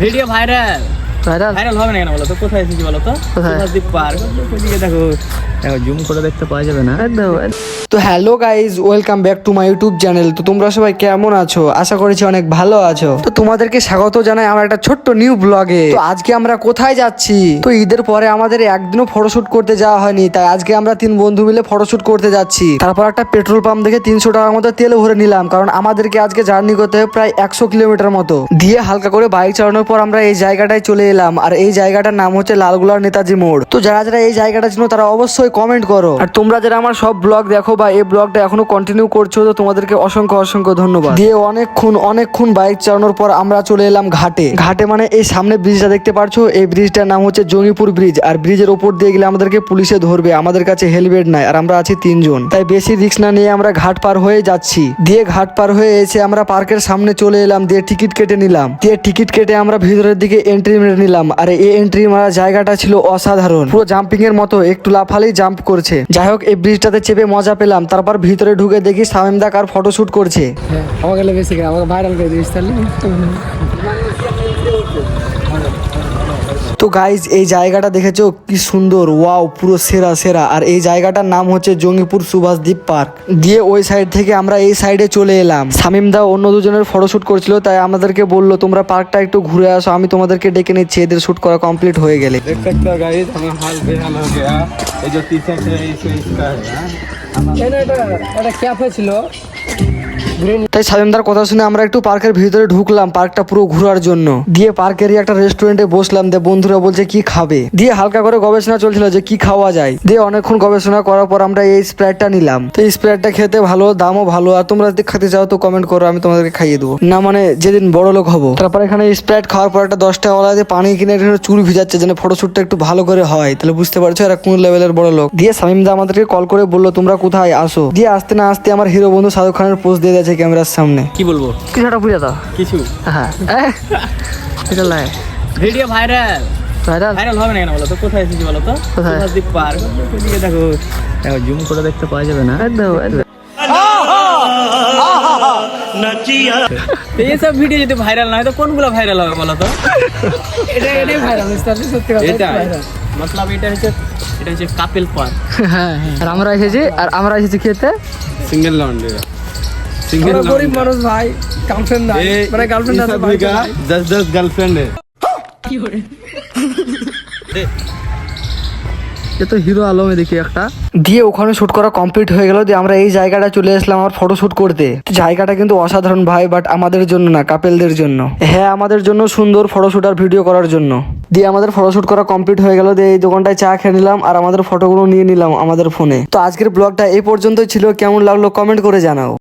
Video viral viral viral হবে না কেন বলো তো? কোথায় এসেছি বলো তো? সুভাষদ্বীপ পার্ক। ওইদিকে দেখো, জুম করে দেখতে পাওয়া যাবে না। তো hello guys, welcome back to my YouTube channel. তো তোমরা সবাই কেমন আছো? আশা করছি অনেক ভালো আছো। তো তোমাদেরকে স্বাগত জানাই আমার একটা ছোট্ট নিউ ব্লগে। তো আজকে আমরা কোথায় যাচ্ছি? তো ঈদের পরে আমাদের একদিনও ফটোশুট করতে যাওয়া হয়নি, তাই আজকে আমরা 3 বন্ধু মিলে ফটোশুট করতে যাচ্ছি। তারপর একটা পেট্রোল পাম্প দেখে 300 টাকার মতো তেল ভরে নিলাম, কারণ আমাদেরকে আজকে জার্নি করতে হবে প্রায় 100 কিলোমিটার মতো। দিয়ে হালকা করে বাইক চালানোর পর আমরা এই জায়গাটায় চলে এলাম, আর এই জায়গাটার নাম হচ্ছে লালগোলার নেতাজি মোড়। তো যারা যারা এই জায়গাটা চিনো তারা অবশ্যই কমেন্ট করো। আর তোমরা যারা আমার সব ব্লগ দেখো বা এই ব্লগটা এখনো কন্টিনিউ করছো, তো তোমাদেরকে অসংখ্য অসংখ্য ধন্যবাদ। দিয়ে অনেকক্ষণ বাইক চালানোর পর আমরা চলে এলাম ঘাটে মানে এই সামনে ব্রিজটা দেখতে পারছো, এই ব্রিজটার নাম হচ্ছে জঙ্গিপুর ব্রিজ। আর ব্রিজের ওপর দিয়ে গেলে আমাদেরকে পুলিশে ধরবে, আমাদের কাছে হেলমেট নাই আর আমরা আছি 3 জন, তাই বেশি রিস্ক না নিয়ে আমরা ঘাট পার হয়ে যাচ্ছি। দিয়ে ঘাট পার হয়ে এসে আমরা পার্কের সামনে চলে এলাম, দিয়ে টিকিট কেটে নিলাম। দিয়ে টিকিট কেটে আমরা ভিতরের দিকে এন্ট্রি মেরে নিলাম। আর এই এন্ট্রি মারা জায়গাটা ছিল অসাধারণ, পুরো জাম্পিং এর মতো, একটু লাফালেই জাম্প করছে। যাই হোক, এই ব্রিজটাতে চেপে মজা পেলাম। তারপর ভিতরে ঢুকে দেখি শামিম দা কার ফটোশুট করছে। আমাকে বেশি আমাকে ভাইরাল করে দিস তাহলে। তো গাইজ, এই জায়গাটা দেখেছো কি সুন্দর, ওয়াও, পুরো সেরা সেরা। আর এই জায়গাটার নাম হচ্ছে জঙ্গিপুর সুভাষদ্বীপ পার্ক। দিয়ে ওই সাইড থেকে আমরা এই সাইডে চলে এলাম। শামিম দা অন্য দুজনের ফটোশুট করছিল, তাই আমাদেরকে বললো তোমরা পার্কটা একটু ঘুরে আসো, আমি তোমাদেরকে ডেকে নিচ্ছি এদের শুট করা কমপ্লিট হয়ে গেলে। देख सकते हो गाइस, हमें हाल बेहाल हो गया। ये जो पीछे से इसका है একটা ক্যাফে ছিল। তাই শামিমদার কথা শুনে আমরা একটু পার্কের ভিতরে ঢুকলাম, পার্কটা পুরো ঘোরার জন্য। দিয়ে পার্কেরই একটা রেস্টুরেন্টে বসলাম, দিয়ে বন্ধুরা বলছে কি খাবে। দিয়ে হালকা করে গবেষণা চলছিল যে কি খাওয়া যায়। দিয়ে অনেকক্ষণ গবেষণা করার পর আমরা এই স্প্রাইটটা নিলাম। তো এই স্প্রাইটটা খেতে ভালো, দামও ভালো। আর তোমরা যদি খেতে চাও তো কমেন্ট করো, আমি তোমাদেরকে খাইয়ে দেবো। না মানে যেদিন বড় লোক হবো। তারপর এখানে স্প্রাইট খাওয়ার পর একটা 10 টাকা ওয়ালা দিয়ে পানি কিনে এখানে চুল ভিজাচ্ছে, যেন ফটোশুটটা একটু ভালো করে হয়। তাহলে বুঝতে পারছো এরা কোন লেভেলের বড় লোক। দিয়ে শামিমদা আমাদেরকে কল করে বললো তোমরা কোথায় আসো। দিয়ে আসতে না আসতে আমার হিরো বন্ধু শাহরুখ খানের পোস্ট দিয়ে দিয়েছে ক্যামেরার সামনে। কি বলবো? কিছু একটা বুঝে দাও। কিছু হ্যাঁ এটা লাই ভিডিও ভাইরাল ভাইরাল ভাইরাল হবে না কেন বলো তো? কোথায় এসেছি বলো তো? কোথায়? সুভাষদ্বীপ পার্ক। ওইদিকে দেখো, জুম করে দেখতে পাওয়া যাবে না। তো এইসব ভিডিও যদি ভাইরাল না হয় তো কোনগুলো ভাইরাল হবে বলো তো? এটাই ভাইরাল সত্যি কথা। এটা মতলব এটা হচ্ছে কাপেল পার্ক। হ্যাঁ আর আমরা এসেছি খেতে। সিঙ্গেল লন্ডে আমরা গরিব মানুষ ভাই, গার্লফ্রেন্ড নাই, মানে গার্লফ্রেন্ড আছে ভাই। 10 গার্লফ্রেন্ড है। এ তো হিরো আলমে দেখি একটা। দিয়ে ওখানে শুট করা কমপ্লিট হয়ে গেল। দিয়ে আমরা এই জায়গাটা চলে আসলাম আমার ফটো শুট করতে। জায়গাটা কিন্তু অসাধারণ ভাই, বাট আমাদের জন্য না, কাপেলদের জন্য। হ্যাঁ আমাদের জন্য সুন্দর ফটোশুট আর ভিডিও করার জন্য। দিয়ে আমাদের ফটোশুট করা কমপ্লিট হয়ে গেল। দিয়ে এই দোকানটায় চা খেয়ে নিলাম আর আমাদের ফটোগুলো নিয়ে নিলাম আমাদের ফোনে। তো আজকের ব্লগটা এই পর্যন্তই ছিল। কেমন লাগলো কমেন্ট করে জানাও।